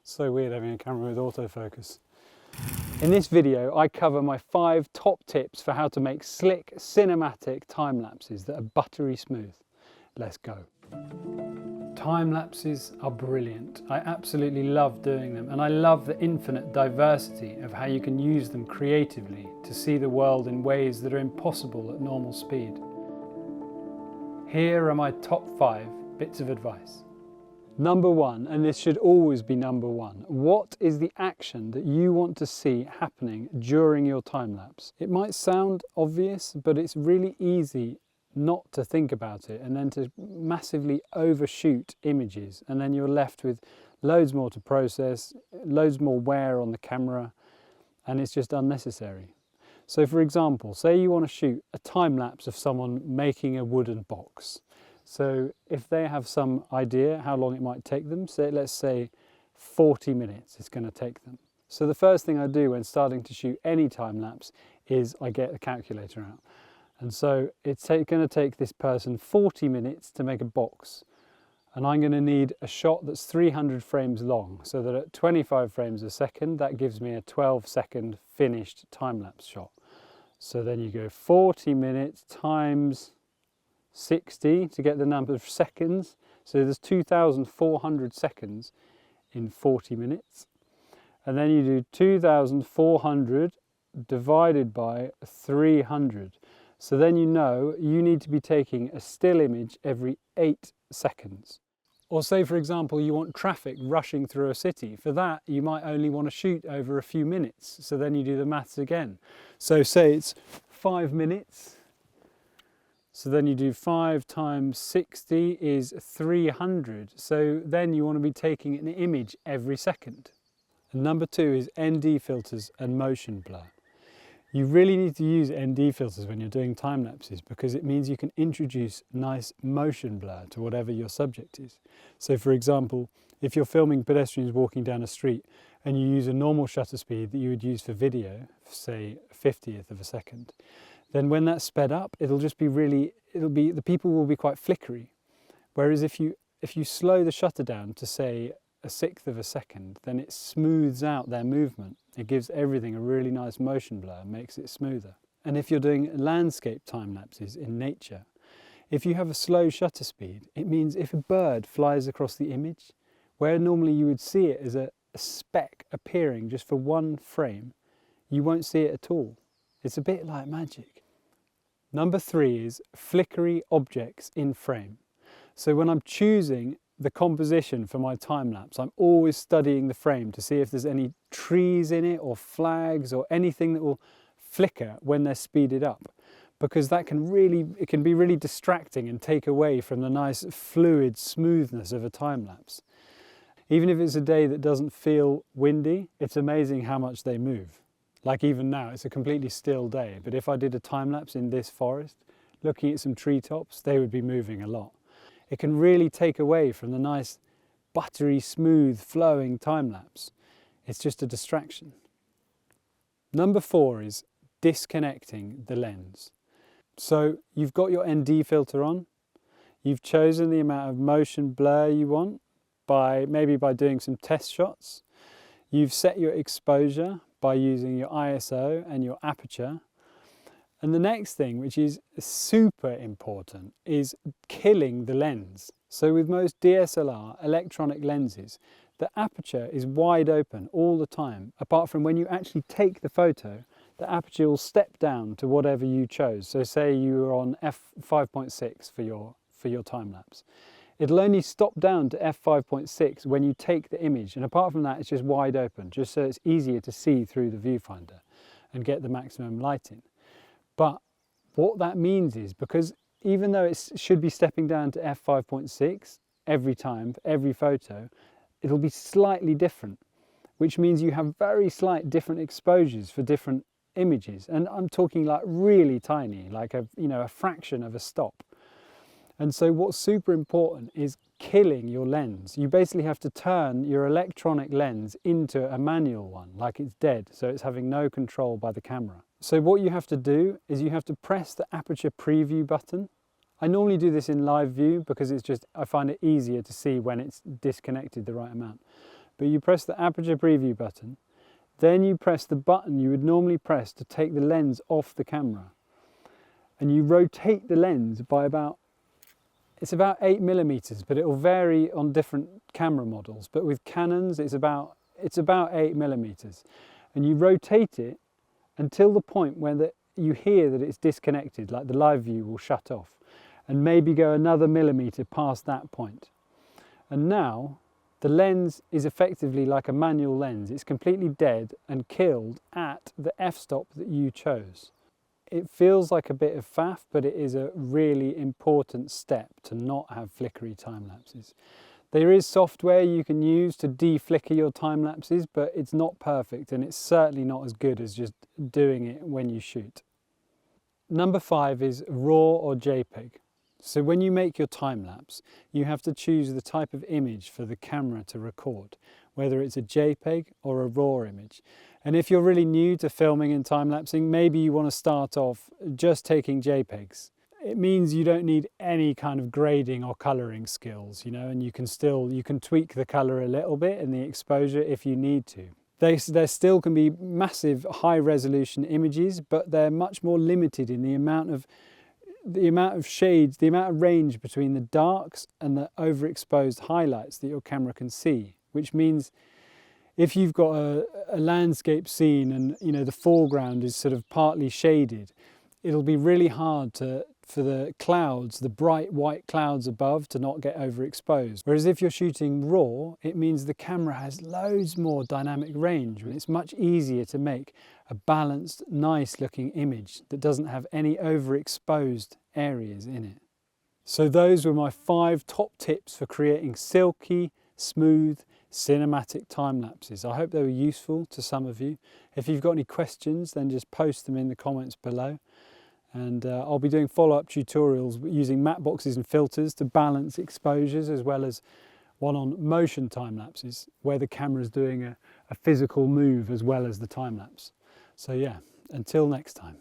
So weird having a camera with autofocus. In this video, I cover my 5 top tips for how to make slick, cinematic time lapses that are buttery smooth. Let's go. Time lapses are brilliant. I absolutely love doing them, and I love the infinite diversity of how you can use them creatively to see the world in ways that are impossible at normal speed. Here are my top 5 bits of advice. Number 1, and this should always be number 1, what is the action that you want to see happening during your time lapse? It might sound obvious, but it's really easy not to think about it and then to massively overshoot images, and then you're left with loads more to process, loads more wear on the camera, and it's just unnecessary. So for example, say you want to shoot a time lapse of someone making a wooden box. So if they have some idea how long it might take them, say, let's say 40 minutes it's going to take them. So the first thing I do when starting to shoot any time lapse is I get the calculator out. And so it's going to take this person 40 minutes to make a box. And I'm going to need a shot that's 300 frames long, so that at 25 frames a second, that gives me a 12-second finished time-lapse shot. So then you go 40 minutes times 60 to get the number of seconds. So there's 2,400 seconds in 40 minutes. And then you do 2,400 divided by 300. So then you know you need to be taking a still image every 8 seconds. Or say, for example, you want traffic rushing through a city. For that, you might only want to shoot over a few minutes. So then you do the maths again. So say it's 5 minutes. So then you do 5 times 60 is 300. So then you want to be taking an image every second. And number 2 is ND filters and motion blur. You really need to use ND filters when you're doing time lapses, because it means you can introduce nice motion blur to whatever your subject is. So for example, if you're filming pedestrians walking down a street and you use a normal shutter speed that you would use for video, say 50th of a second, then when that's sped up, the people will be quite flickery. Whereas if you slow the shutter down to say a 1/6 of a second, then it smooths out their movement. It gives everything a really nice motion blur and makes it smoother. And if you're doing landscape time lapses in nature, if you have a slow shutter speed, it means if a bird flies across the image, where normally you would see it as a speck appearing just for 1 frame, you won't see it at all. It's a bit like magic. Number 3 is flickery objects in frame. So when I'm choosing the composition for my time lapse, I'm always studying the frame to see if there's any trees in it or flags or anything that will flicker when they're speeded up, because it can be really distracting and take away from the nice fluid smoothness of a time lapse. Even if it's a day that doesn't feel windy, it's amazing how much they move. Like even now, it's a completely still day, but if I did a time lapse in this forest, looking at some treetops, they would be moving a lot. It can really take away from the nice, buttery, smooth, flowing time lapse. It's just a distraction. Number 4 is disconnecting the lens. So you've got your ND filter on, you've chosen the amount of motion blur you want, maybe by doing some test shots. You've set your exposure by using your ISO and your aperture. And the next thing, which is super important, is killing the lens. So with most DSLR electronic lenses, the aperture is wide open all the time, apart from when you actually take the photo, the aperture will step down to whatever you chose. So say you were on f5.6 for your time lapse. It'll only stop down to f5.6 when you take the image, and apart from that it's just wide open, just so it's easier to see through the viewfinder and get the maximum light in. But what that means is, because even though it should be stepping down to f5.6 every time, for every photo, it'll be slightly different, which means you have very slight different exposures for different images. And I'm talking like really tiny, like a fraction of a stop. And so what's super important is killing your lens. You basically have to turn your electronic lens into a manual one, like it's dead, so it's having no control by the camera. So what you have to do is you have to press the aperture preview button. I normally do this in live view because I find it easier to see when it's disconnected the right amount. but you press the aperture preview button, then you press the button you would normally press to take the lens off the camera. And you rotate the lens by it's about 8mm, but it will vary on different camera models. But with Canons, it's about 8mm. And you rotate it until the point where you hear that it's disconnected, like the live view will shut off, and maybe go another millimetre past that point. And now the lens is effectively like a manual lens. It's completely dead and killed at the f-stop that you chose. It feels like a bit of faff, but it is a really important step to not have flickery time lapses. There is software you can use to de-flicker your time lapses, but it's not perfect, and it's certainly not as good as just doing it when you shoot. Number 5 is RAW or JPEG. So when you make your time lapse, you have to choose the type of image for the camera to record, whether it's a JPEG or a RAW image. And if you're really new to filming and time lapsing, maybe you want to start off just taking JPEGs. It means you don't need any kind of grading or colouring skills, you know, and you can tweak the colour a little bit and the exposure if you need to. There still can be massive high resolution images, but they're much more limited in the amount of shades, the amount of range between the darks and the overexposed highlights that your camera can see, which means if you've got a landscape scene and, you know, the foreground is sort of partly shaded, it'll be really hard for the clouds, the bright white clouds above, to not get overexposed. Whereas if you're shooting RAW, it means the camera has loads more dynamic range, and it's much easier to make a balanced, nice looking image that doesn't have any overexposed areas in it. So those were my 5 top tips for creating silky, smooth, cinematic time lapses. I hope they were useful to some of you. If you've got any questions, then just post them in the comments below. And I'll be doing follow-up tutorials using matte boxes and filters to balance exposures, as well as one on motion time lapses where the camera is doing a physical move as well as the time lapse. So yeah, until next time.